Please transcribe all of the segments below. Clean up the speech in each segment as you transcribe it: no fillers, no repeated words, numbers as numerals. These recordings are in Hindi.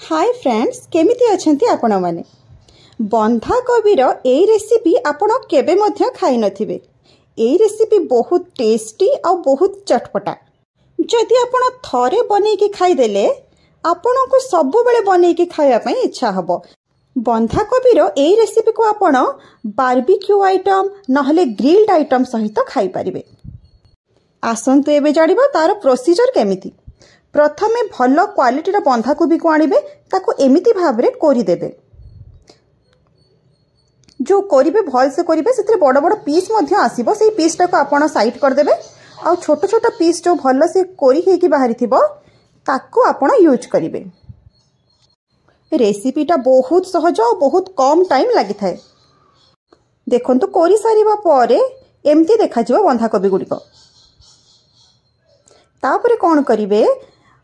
हाय फ्रेंड्स केमिति अछंती आपण माने बंधा कोबीर एई रेसिपी आपण केबे मध्य खाई नथिबे। एई रेसिपी बहुत टेस्टी और बहुत चटपटा। जदि आपण थरे बनै के खाई देले आपण को सब बेले बनै के खाया पई इच्छा हबो। बंधा कोबीर एई रेसिपी को आपण बारबिक्यू आइटम नहले ग्रिल्ड आइटम सहित खाई परिबे। आसंतु एबे जानिबा तार प्रोसीजर केमिति। प्रथमे भल क्वालिटी बंधा कोबी को आनिबे ताको एमिति भाबरे कोरी देबे। जो करिबे भल से करिबे सेतरे बड़ बड़ पीस मध्य आसीबो। सेही पीस टाको आपण साइड कर देबे आ छोट छोट पीस जो भल से कोरी हेकी बाहरी थिबो ताको आपण यूज करिबे। रेसिपीटा बहुत सहज और बहुत कम टाइम लागि थाए। देखंतु कोरी सारिबा परे एमती देखा जिवो बंधा कोबी गुडिको। तापरे कोन करिवे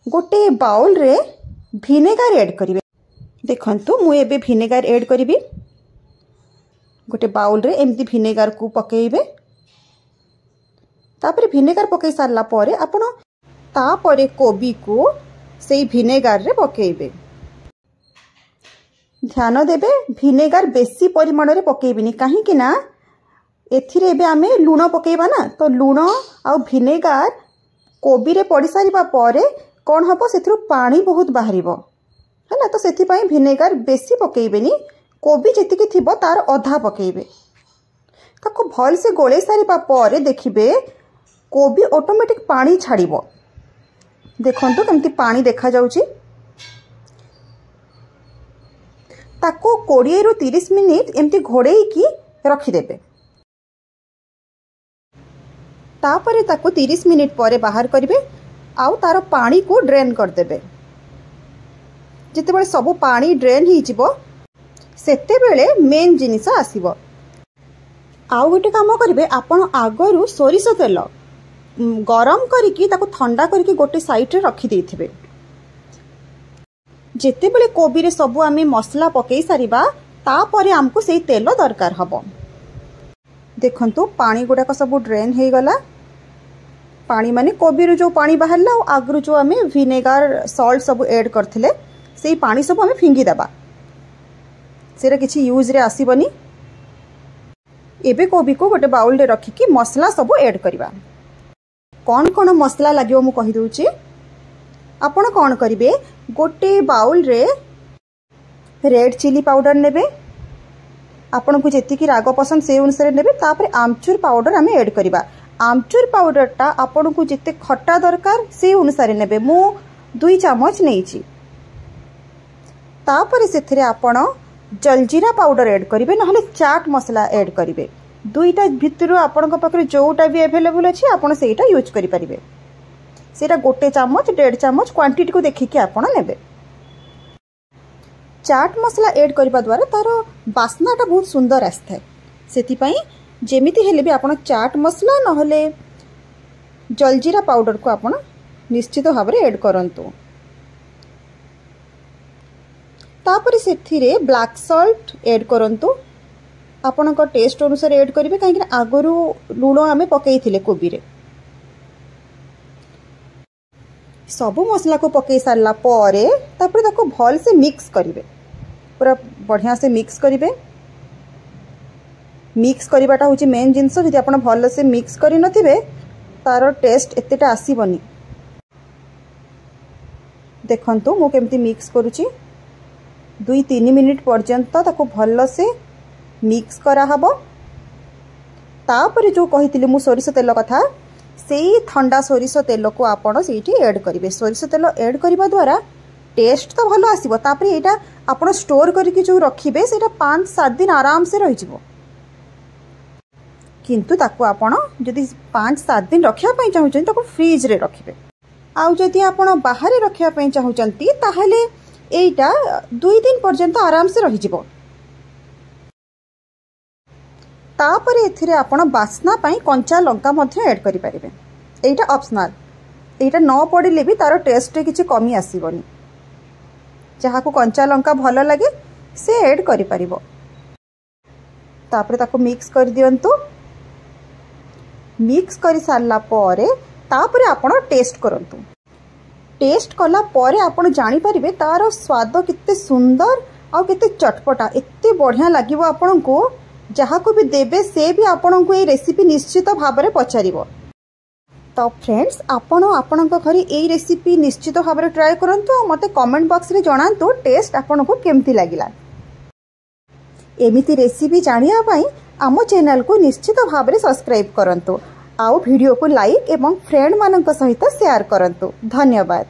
गोटे बाउल रे विनेगार ऐड करिवे। देखंतु मु एबे विनेगार ऐड करिवि। गोटे बाउल रे एमती विनेगार को पकेइबे। तापरे विनेगार पकई सारला परे आपण तापरे कोबी को सेई विनेगार रे पकेइबे। ध्यान देबे विनेगार बेसी परिमाण रे पकेइबिनी काहे कि ना एथिरे एबे आमे लूण पकेइबा ना। तो लूण आ विनेगार कोबी रे पड़ी सारिबा परे कोन हबो सेथिरु पानी बहुत बाहरिबो है ना। तो सेथि पई विनेगार बेसी पकेइबेनी। कोबी जेतिके थिबो तार अधा पकेइबे। ताको भल से गोळे सारिबा परे देखिबे कोबी ऑटोमेटिक पानी छाड़िबो। देखंतु केमती पानी देखा जाउची। ताको 20 रु 30 मिनिट एमती घोड़ेई की रखी देबे। तापरे ताको 30 मिनिट परे बाहर करिवे आउ तार पानी को ड्रेन कर देबे। जिते बेले सब पानी ड्रेन ही जिवो सेते बेले मेन जिनिस आसीबो। आउ गोटे काम करिवे आपण आगरु सोरिष तेल गरम करिकी ताको ठंडा करिकी गोटे साइड रे रखी देथिबे। जेते बेले कोबी रे सब आमे मसला पकई सारिबा तापरे हमको सेई तेल दरकार हबो। देखंतु पानी गुडाक सब ड्रेन हे गला। पानी माने कोबी रो जो पानी बाहरला और आगरु जो आमे विनेगार सॉल्ट सब ऐड करथिले सेई पानी सब आमे फिंगी देबा। सेरा किछि यूज रे आसीबनी। एबे कोबी को गोटे बाउल रे रखी कि मसला सब ऐड करबा। कोन कोन मसला लागियो मु कहि दोउची। आपण कोन करिवे गोटे बाउल रे रेड चिली पाउडर नेबे। आपण को जेति की राग पसंद से अनुसार नेबे। तापर आमचूर पाउडर आमे ऐड करबा। आमचूर पाउडर टा आपण को जिते खट्टा दरकार से अनुसार नेबे। मु 2 चम्मच नेइची। तापर सेथिरे आपण जलजीरा पाउडर ऐड करिवे नहले चाट मसला ऐड करिवे। दुईटा भितरु आपण को पाखरे जोटा भी अवेलेबल अछि आपण सेटा यूज करि परिबे। सेटा 1 चम्मच 1.5 चम्मच क्वांटिटी को देखि कि आपण नेबे। चाट मसला ऐड करबा द्वारा तार बास्नाटा बहुत सुंदर आस्थे। सेति पई जेमिति हेले भी आपण चाट मसला नहले जलजीरा पाउडर को आपण निश्चित भाव में ऐड करंतु। तापर सेथिरे ब्लैक सॉल्ट ऐड करंतु। आपण को टेस्ट अनुसार ऐड करिवे काहे कि आगरु लूण आमे पकई थिले कोबी रे। सब मसला को पकई सारला परे तापर ताको भल से मिक्स करिवे। पूरा बढ़िया से मिक्स करिवे। मिक्स करिबाटा होची मेन जिंस। जदि आपण भल से मिक्स करि नथिबे तार टेस्ट एतेटा आसीबनी। देखंतु मु केमती मिक्स करूची। 2-3 मिनिट पर्यंत ताको भल से मिक्स करा हबो। तापर जो कहितिले मु सोरिष तेल कथा सेई ठंडा सोरिष तेल को आपण सेठी ऐड करिवे। सोरिष तेल ऐड करिबा द्वारा टेस्ट तो भलो आसीबो। तापर एटा आपण स्टोर करके जो रखिबे सेटा 5-7 दिन आराम से रहि जिवो। किंतु ताको आपण जदि 5-7 दिन रखिया पई चाहउछन ताको फ्रिज रे रखिबे। आउ जदि आपण बाहर रखिया पई चाहउचंती ताहले एटा 2 दिन पर्यंत आराम से रहि जिवो। तापर एथिरे आपण बास्ना पई कंचा लंका मध्ये ऐड करि परिबे। एटा ऑप्शनल। एटा न पडिले भी तार टेस्ट रे किछि कमी आसीबनी। जहा को कंचा लंका भलो लागे से ऐड करि परिबो। तापर ताको मिक्स कर दियंतु। मिक्स करि सारला परे तापर आपण टेस्ट करंतु। टेस्ट कला परे आपण जानी परिबे तार स्वाद केते सुंदर आ केते चटपटा एते बढ़िया लागिवो आपनको। जहाँ को भी देबे से भी आपनको ये रेसिपी निश्चित भाव में पचारिबो। तो फ्रेंड्स आपण घरे यही रेसिपी निश्चित भाव में ट्राए करंतु और मते कमेंट बॉक्स रे जणांतु टेस्ट आपनको केमती लागिला। एमिति रेसिपी जानिया पई आम चैनल को निश्चित भाव में सब्सक्राइब करंतु आउ वीडियो को लाइक एवं फ्रेंड मानक सहित शेयर करंतु। धन्यवाद।